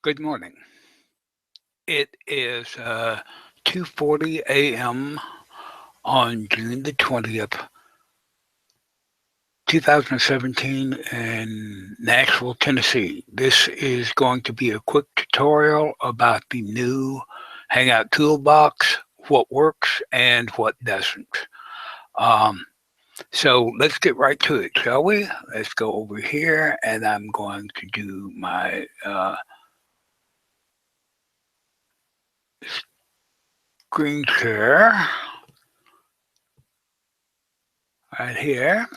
Good morning. It is 2:40 a.m. on June the 20th, 2017 in Nashville, Tennessee. This is going to be a quick tutorial about the new Hangout Toolbox, what works and what doesn't. Um, so let's get right to it, shall we? Let's go over here and I'm going to do my screen share right here.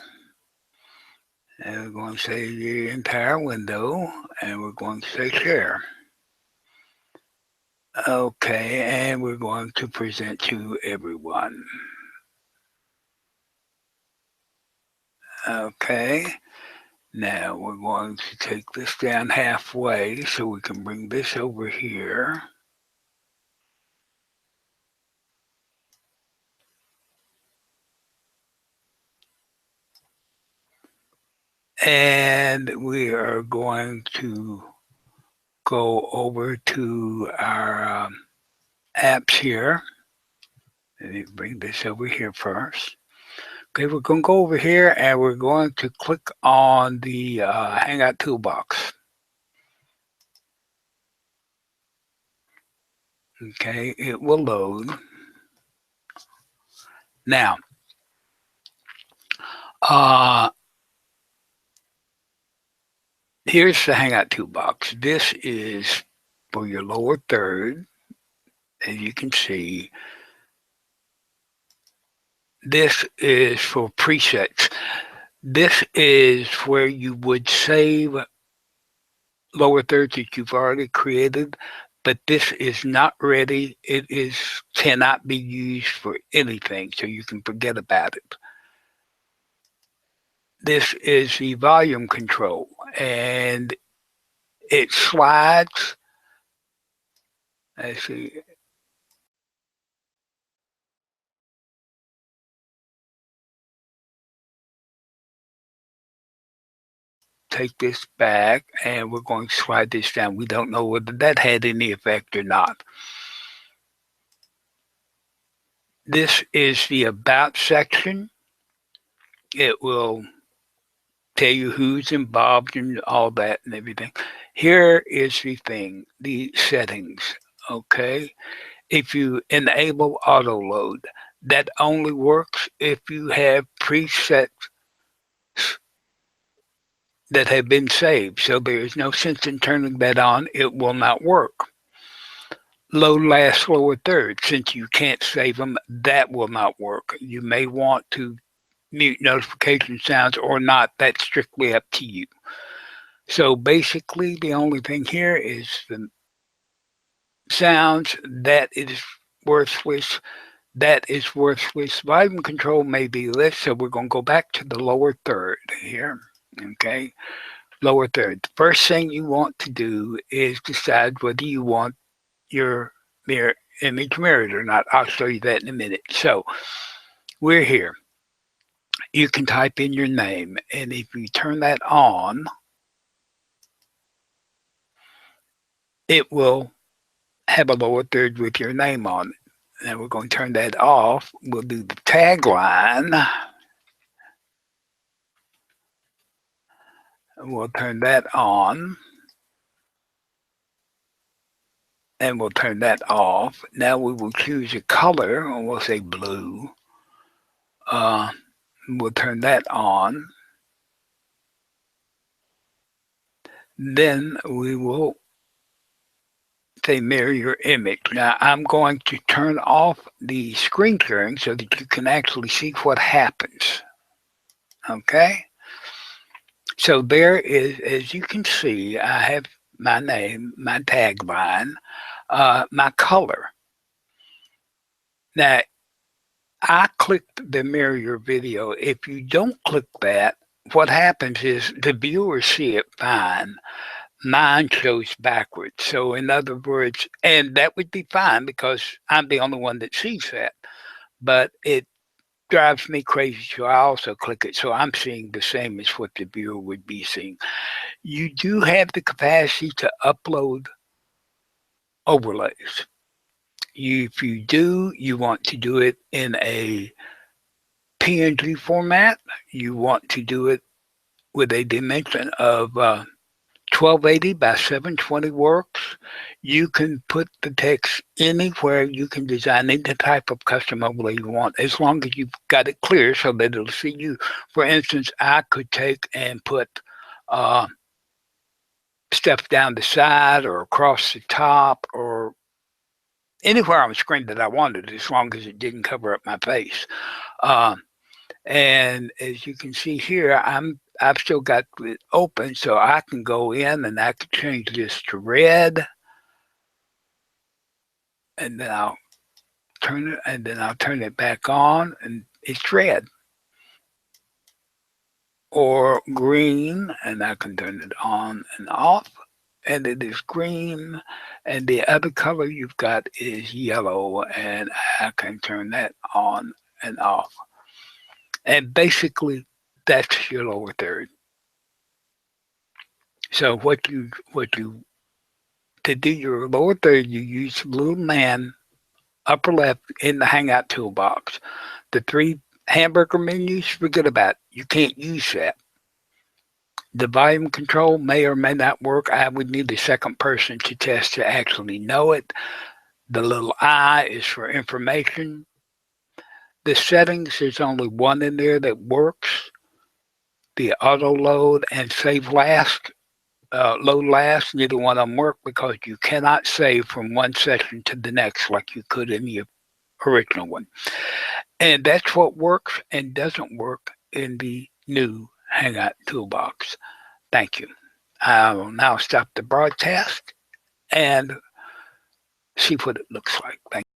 And we're going to say the entire window, and we're going to say share. Okay, and we're going to present to everyone. Okay, now we're going to take this down halfway so we can bring this over here. And we are going to go over to our apps here. Let me bring this over here first. Okay, we're going to go over here and we're going to click on the Hangout Toolbox. Okay, it will load. Now, here's the Hangout Toolbox. This is for your lower third, as you can see. This is for presets. This is where you would save lower thirds that you've already created, but this is not ready. It cannot be used for anything, so you can forget about it. This is the volume control, and it slides. Let's see. Take this back and we're going to slide this down. We don't know whether that had any effect or not. This is the About section. It will tell you who's involved and all that and everything. Here is the thing, the settings, okay? If you enable auto load, that only works if you have presets that have been saved. So there is no sense in turning that on. It will not work. Low, last, lower third, since you can't save them, that will not work. You may want to mute notification sounds or not. That's strictly up to you. So basically, the only thing here is the sounds. That is worthless. That is worthless. Volume control may be less, so we're going to go back to the lower third here. Okay, lower third. The first thing you want to do is decide whether you want your image mirrored or not. I'll show you that in a minute. So we're here. You can type in your name, and if you turn that on, it will have a lower third with your name on it. Now we're going to turn that off. We'll do the tagline. We'll turn that on. And we'll turn that off. Now we will choose a color, and we'll say blue. We'll turn that on. Then we will say mirror your image. Now I'm going to turn off the screen sharing so that you can actually see what happens. Okay? So there is, as you can see, I have my name, my tagline, my color. Now, I clicked the mirror your video. If you don't click that, what happens is the viewers see it fine. Mine shows backwards. So in other words, and that would be fine because I'm the only one that sees that. But it drives me crazy, so I also click it. So I'm seeing the same as what the viewer would be seeing. You do have the capacity to upload overlays. If you do, you want to do it in a PNG format. You want to do it with a dimension of 1280 by 720 works. You can put the text anywhere. You can design any type of custom overlay you want, as long as you've got it clear so that it'll see you. For instance, I could take and put uh, stuff down the side or across the top or anywhere on the screen that I wanted, as long as it didn't cover up my face. Um, and as you can see here, I've still got it open, so I can go in and I can change this to red, and then I'll turn it back on, and it's red. Or green, and I can turn it on and off, and it is green. And the other color you've got is yellow, and I can turn that on and off. And basically, that's your lower third. So to do your lower third, you use little man upper left in the Hangout Toolbox. The 3 hamburger menus, forget about it. You can't use that. The volume control may or may not work. I would need a second person to test to actually know it. The little I is for information. The settings, there's only one in there that works. The auto load and save last, load last, neither one of them work because you cannot save from one session to the next like you could in the original one. And that's what works and doesn't work in the new Hangout Toolbox. Thank you. I will now stop the broadcast and see what it looks like. Thank you.